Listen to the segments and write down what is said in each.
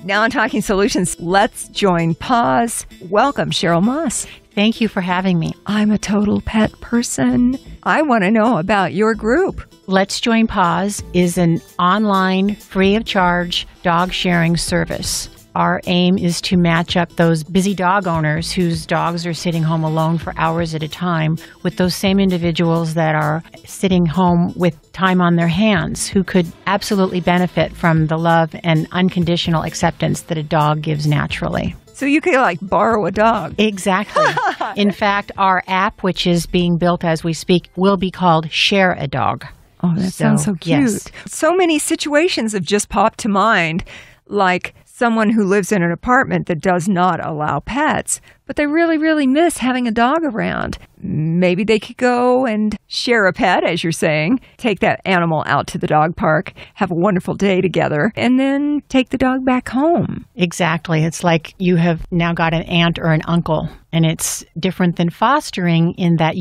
Now on Talking Solutions, let's join Paws. Welcome, Cheryl Moss. Thank you for having me. I'm a total pet person. I want to know about your group. Let's Join Paws is an online, free of charge dog sharing service. Our aim is to match up those busy dog owners whose dogs are sitting home alone for hours at a time with those same individuals that are sitting home with time on their hands who could absolutely benefit from the love and unconditional acceptance that a dog gives naturally. So you could borrow a dog. Exactly. In fact, our app, which is being built as we speak, will be called Share a Dog. Oh, that sounds so cute. Yes. So many situations have just popped to mind, like someone who lives in an apartment that does not allow pets, but they really, really miss having a dog around. Maybe they could go and share a pet, as you're saying, take that animal out to the dog park, have a wonderful day together, and then take the dog back home. Exactly. It's like you have now got an aunt or an uncle, and it's different than fostering in that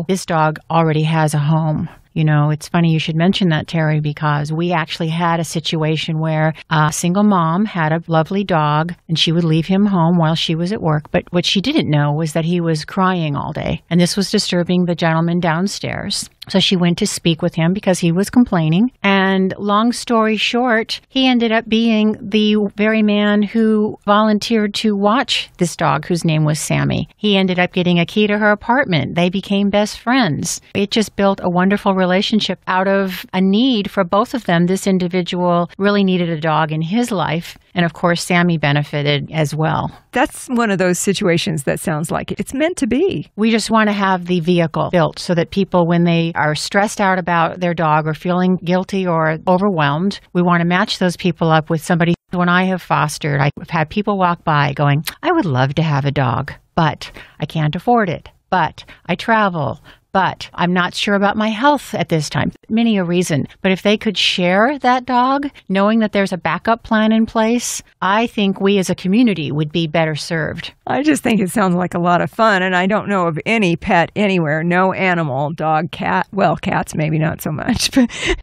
this dog already has a home. It's funny you should mention that, Terry, because we actually had a situation where a single mom had a lovely dog and she would leave him home while she was at work. But what she didn't know was that he was crying all day. And this was disturbing the gentleman downstairs. So she went to speak with him because he was complaining. And long story short, he ended up being the very man who volunteered to watch this dog, whose name was Sammy. He ended up getting a key to her apartment. They became best friends. It just built a wonderful relationship out of a need for both of them. This individual really needed a dog in his life. And of course, Sammy benefited as well. That's one of those situations that sounds like it's meant to be. We just want to have the vehicle built so that people, when they are stressed out about their dog or feeling guilty or overwhelmed, we want to match those people up with somebody. When I have fostered, I've had people walk by going, I would love to have a dog, but I can't afford it. But I travel. But I'm not sure about my health at this time. Many a reason. But if they could share that dog, knowing that there's a backup plan in place, I think we as a community would be better served. I just think it sounds like a lot of fun, and I don't know of any pet anywhere, no animal, dog, cat, well, cats maybe not so much,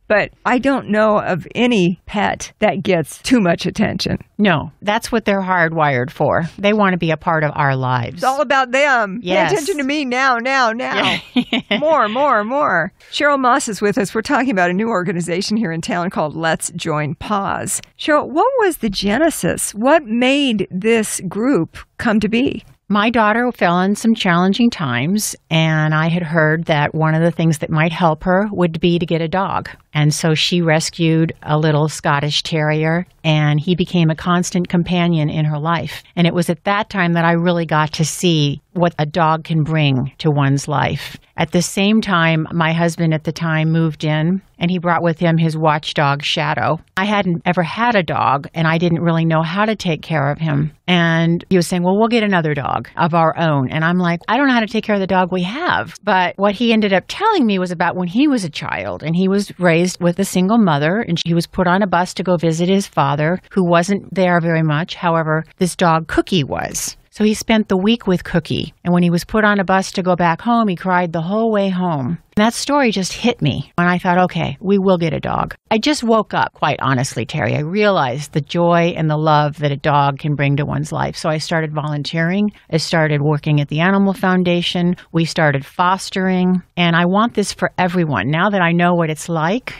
but I don't know of any pet that gets too much attention. No, that's what they're hardwired for. They want to be a part of our lives. It's all about them. Yes. Pay attention to me now. Yeah. More. Cheryl Moss is with us. We're talking about a new organization here in town called Let's Join Paws. Cheryl, what was the genesis? What made this group come to be? My daughter fell in some challenging times, and I had heard that one of the things that might help her would be to get a dog. And so she rescued a little Scottish Terrier, and he became a constant companion in her life. And it was at that time that I really got to see what a dog can bring to one's life. At the same time, my husband at the time moved in, and he brought with him his watchdog, Shadow. I hadn't ever had a dog, and I didn't really know how to take care of him. And he was saying, well, we'll get another dog of our own. And I'm like, I don't know how to take care of the dog we have. But what he ended up telling me was about when he was a child, and he was raised with a single mother, and he was put on a bus to go visit his father, who wasn't there very much. However, this dog, Cookie, was. So he spent the week with Cookie. And when he was put on a bus to go back home, he cried the whole way home. That story just hit me. And I thought, okay, we will get a dog. I just woke up, quite honestly, Terry. I realized the joy and the love that a dog can bring to one's life. So I started volunteering. I started working at the Animal Foundation. We started fostering. And I want this for everyone. Now that I know what it's like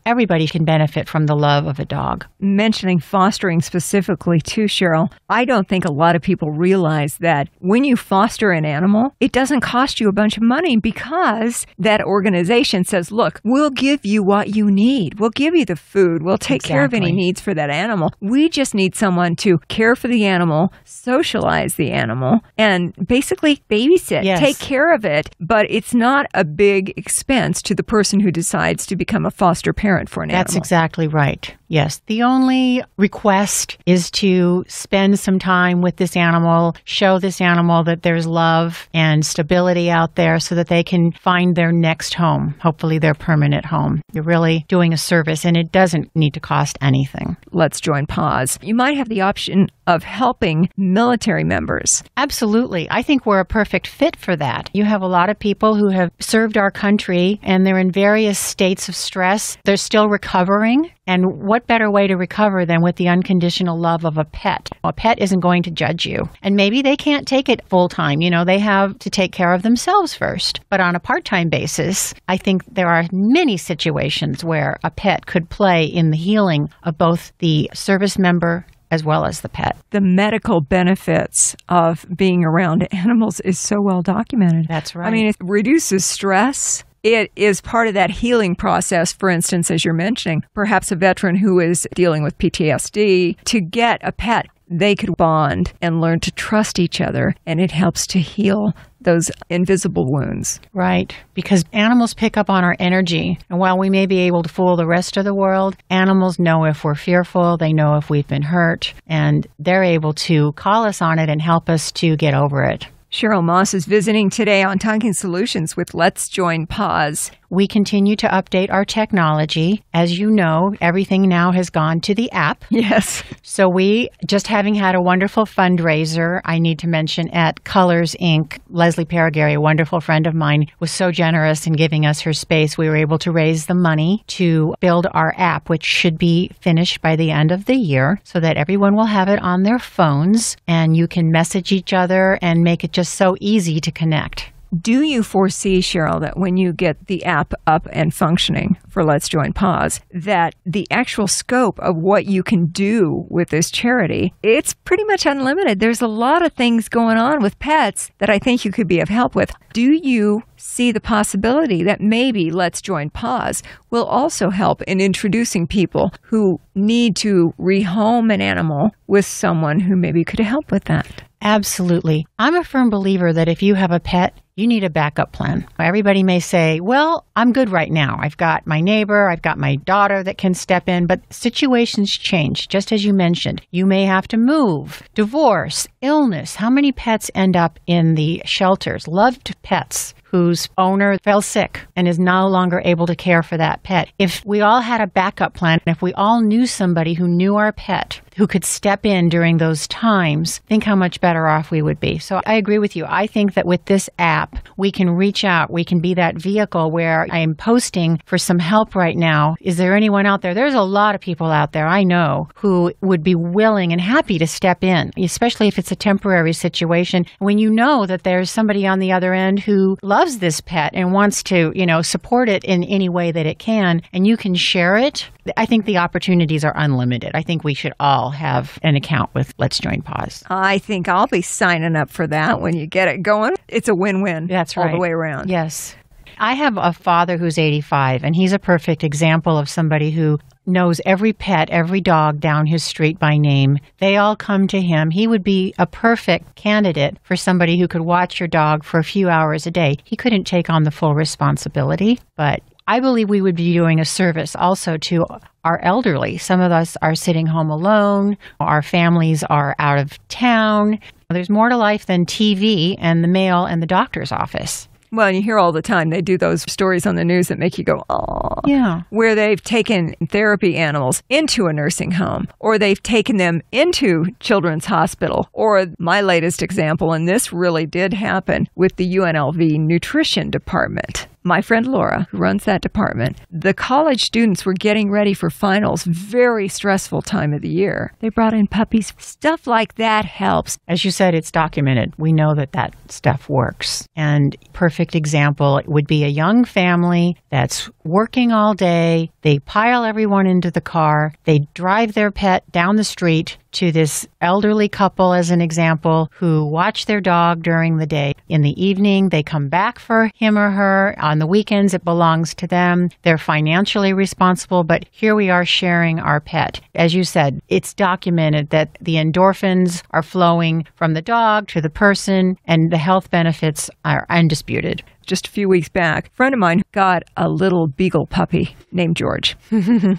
everybody can benefit from the love of a dog. Mentioning fostering specifically too, Cheryl, I don't think a lot of people realize that when you foster an animal, it doesn't cost you a bunch of money because that organization says, look, we'll give you what you need. We'll give you the food. We'll take care of any needs for that animal. We just need someone to care for the animal, socialize the animal, and basically babysit, take care of it. But it's not a big expense to the person who decides to become a foster parent for an animal. That's exactly right. Yes. The only request is to spend some time with this animal, show this animal that there's love and stability out there so that they can find their next home, hopefully their permanent home. You're really doing a service, and it doesn't need to cost anything. Let's Join Paws. You might have the option of helping military members. Absolutely. I think we're a perfect fit for that. You have a lot of people who have served our country, and they're in various states of stress. They're still recovering. And what better way to recover than with the unconditional love of a pet? A pet isn't going to judge you. And maybe they can't take it full time. They have to take care of themselves first. But on a part-time basis, I think there are many situations where a pet could play in the healing of both the service member as well as the pet. The medical benefits of being around animals is so well documented. That's right. I mean, it reduces stress. It is part of that healing process. For instance, as you're mentioning, perhaps a veteran who is dealing with PTSD, to get a pet, they could bond and learn to trust each other, and it helps to heal those invisible wounds. Right, because animals pick up on our energy, and while we may be able to fool the rest of the world, animals know if we're fearful, they know if we've been hurt, and they're able to call us on it and help us to get over it. Cheryl Moss is visiting today on Talking Solutions with Let's Join Paws. We continue to update our technology. As you know, everything now has gone to the app. Yes. So we, just having had a wonderful fundraiser, I need to mention at Colors Inc., Leslie Paragary, a wonderful friend of mine, was so generous in giving us her space. We were able to raise the money to build our app, which should be finished by the end of the year, so that everyone will have it on their phones and you can message each other and make it just so easy to connect. Do you foresee, Cheryl, that when you get the app up and functioning for Let's Join Paws, that the actual scope of what you can do with this charity, it's pretty much unlimited? There's a lot of things going on with pets that I think you could be of help with. Do you see the possibility that maybe Let's Join Paws will also help in introducing people who need to rehome an animal with someone who maybe could help with that? Absolutely. I'm a firm believer that if you have a pet, you need a backup plan. Everybody may say, well, I'm good right now. I've got my neighbor, I've got my daughter that can step in, but situations change. Just as you mentioned, you may have to move, divorce, illness. How many pets end up in the shelters? Loved pets whose owner fell sick and is no longer able to care for that pet. If we all had a backup plan, if we all knew somebody who knew our pet, who could step in during those times, think how much better off we would be. So I agree with you. I think that with this app, we can reach out. We can be that vehicle where I am posting for some help right now. Is there anyone out there? There's a lot of people out there I know who would be willing and happy to step in, especially if it's a temporary situation. When you know that there's somebody on the other end who loves this pet and wants to, support it in any way that it can, and you can share it, I think the opportunities are unlimited. I think we should all have an account with Let's Join Paws. I think I'll be signing up for that when you get it going. It's a win-win. That's right. All the way around. Yes. I have a father who's 85, and he's a perfect example of somebody who knows every pet, every dog down his street by name. They all come to him. He would be a perfect candidate for somebody who could watch your dog for a few hours a day. He couldn't take on the full responsibility, but I believe we would be doing a service also to our elderly. Some of us are sitting home alone. Our families are out of town. There's more to life than TV and the mail and the doctor's office. Well, and you hear all the time, they do those stories on the news that make you go, oh. Yeah. Where they've taken therapy animals into a nursing home, or they've taken them into Children's Hospital, or my latest example, and this really did happen with the UNLV Nutrition Department. My friend Laura, who runs that department, the college students were getting ready for finals, very stressful time of the year. They brought in puppies. Stuff like that helps. As you said, it's documented. We know that stuff works. And perfect example would be a young family that's working all day. They pile everyone into the car. They drive their pet down the street to this elderly couple, as an example, who watch their dog during the day. In the evening, they come back for him or her. On the weekends, it belongs to them. They're financially responsible, but here we are sharing our pet. As you said, it's documented that the endorphins are flowing from the dog to the person, and the health benefits are undisputed. Just a few weeks back, a friend of mine got a little beagle puppy named George.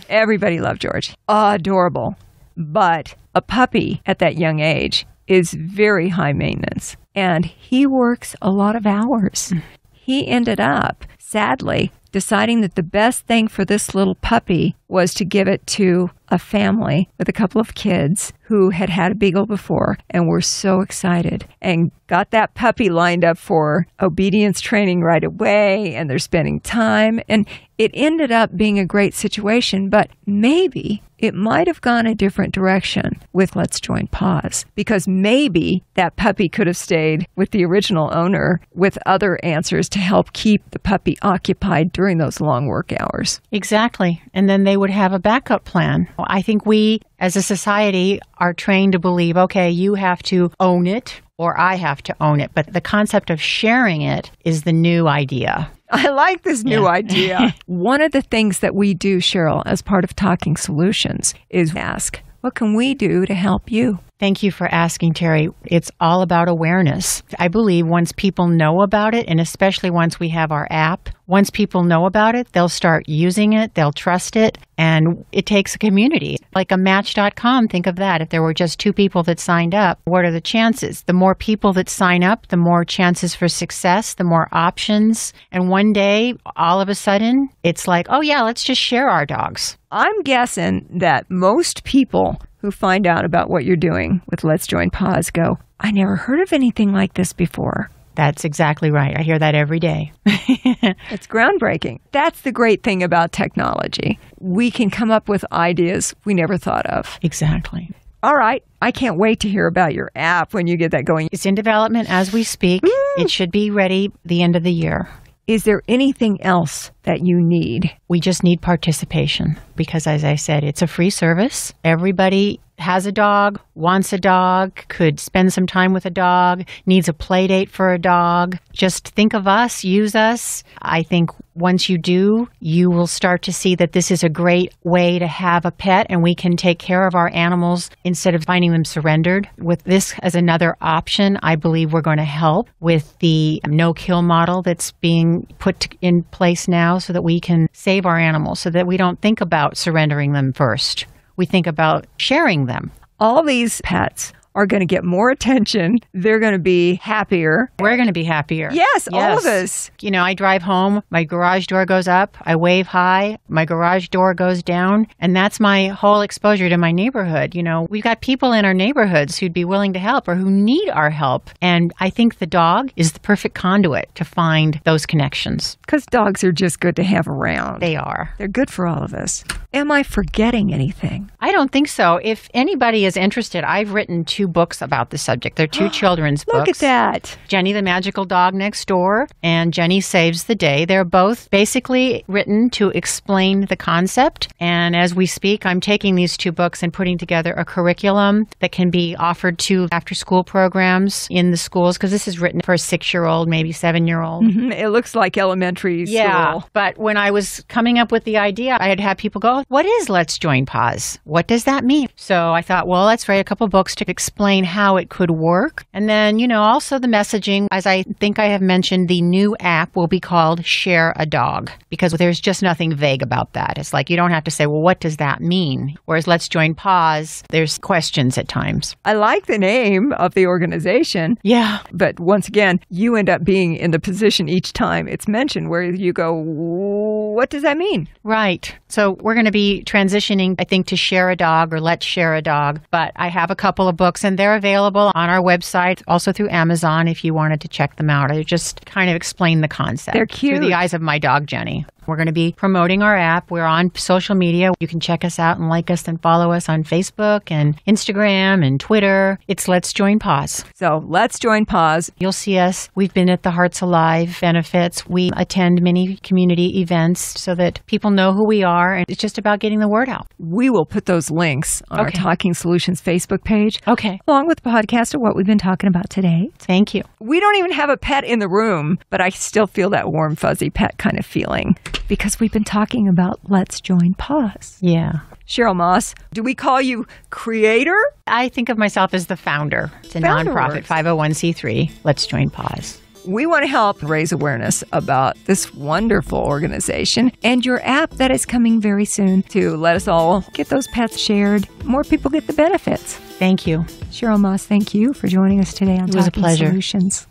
Everybody loved George. Adorable. But a puppy at that young age is very high maintenance, and he works a lot of hours. He ended up, sadly, deciding that the best thing for this little puppy was to give it to a family with a couple of kids who had had a beagle before and were so excited and got that puppy lined up for obedience training right away, and they're spending time. And it ended up being a great situation, but maybe it might have gone a different direction with Let's Join Paws, because maybe that puppy could have stayed with the original owner with other answers to help keep the puppy occupied during those long work hours. Exactly. And then they would have a backup plan. I think we, as a society, are trained to believe, okay, you have to own it or I have to own it. But the concept of sharing it is the new idea. I like this new idea. One of the things that we do, Cheryl, as part of Talking Solutions is ask, what can we do to help you? Thank you for asking, Terry. It's all about awareness. I believe once people know about it, and especially once we have our app, once people know about it, they'll start using it, they'll trust it, and it takes a community. Like a Match.com, think of that. If there were just 2 people that signed up, what are the chances? The more people that sign up, the more chances for success, the more options. And one day, all of a sudden, it's like, oh yeah, let's just share our dogs. I'm guessing that most people who find out about what you're doing with Let's Join Paws go, I never heard of anything like this before. That's exactly right. I hear that every day. It's groundbreaking. That's the great thing about technology. We can come up with ideas we never thought of. Exactly. All right. I can't wait to hear about your app when you get that going. It's in development as we speak. It should be ready the end of the year. Is there anything else that you need? We just need participation because, as I said, it's a free service. Everybody has a dog, wants a dog, could spend some time with a dog, needs a play date for a dog. Just think of us, use us. I think once you do, you will start to see that this is a great way to have a pet and we can take care of our animals instead of finding them surrendered. With this as another option, I believe we're going to help with the no-kill model that's being put in place now so that we can save our animals, so that we don't think about surrendering them first. We think about sharing them. All these pets are going to get more attention. They're going to be happier. We're going to be happier. Yes, all of us. You know, I drive home, my garage door goes up, I wave hi, my garage door goes down, and that's my whole exposure to my neighborhood. You know, we've got people in our neighborhoods who'd be willing to help or who need our help. And I think the dog is the perfect conduit to find those connections. Because dogs are just good to have around. They are. They're good for all of us. Am I forgetting anything? I don't think so. If anybody is interested, I've written 2 books about the subject. They're 2 children's books. Look at that. Jenny the Magical Dog Next Door and Jenny Saves the Day. They're both basically written to explain the concept. And as we speak, I'm taking these 2 books and putting together a curriculum that can be offered to after-school programs in the schools, because this is written for a 6-year-old, maybe 7-year-old. Mm-hmm. It looks like elementary school. Yeah, but when I was coming up with the idea, I had had people go, what is Let's Join Paws? What does that mean? So I thought, well, let's write a couple books to explain how it could work. And then, you know, also the messaging, as I think I have mentioned, the new app will be called Share a Dog, because there's just nothing vague about that. It's like you don't have to say, well, what does that mean? Whereas Let's Join Paws, there's questions at times. I like the name of the organization. Yeah. But once again, you end up being in the position each time it's mentioned where you go, what does that mean? Right. So we're going to be transitioning, I think, to Share a Dog or Let's Share a Dog. But I have a couple of books and they're available on our website, also through Amazon if you wanted to check them out. I just kind of explain the concept. They're cute. Through the eyes of my dog, Jenny. We're going to be promoting our app. We're on social media. You can check us out and like us and follow us on Facebook and Instagram and Twitter. It's Let's Join Paws. So Let's Join Paws. You'll see us. We've been at the Hearts Alive benefits. We attend many community events so that people know who we are. And it's just about getting the word out. We will put those links on our Talking Solutions Facebook page. Okay. Along with the podcast of what we've been talking about today. Thank you. We don't even have a pet in the room, but I still feel that warm, fuzzy pet kind of feeling. Because we've been talking about Let's Join Paws. Yeah. Cheryl Moss, do we call you creator? I think of myself as the founder. It's a nonprofit, 501c3, Let's Join Paws. We want to help raise awareness about this wonderful organization and your app that is coming very soon to let us all get those pets shared. More people get the benefits. Thank you. Cheryl Moss, thank you for joining us today on Talking Solutions.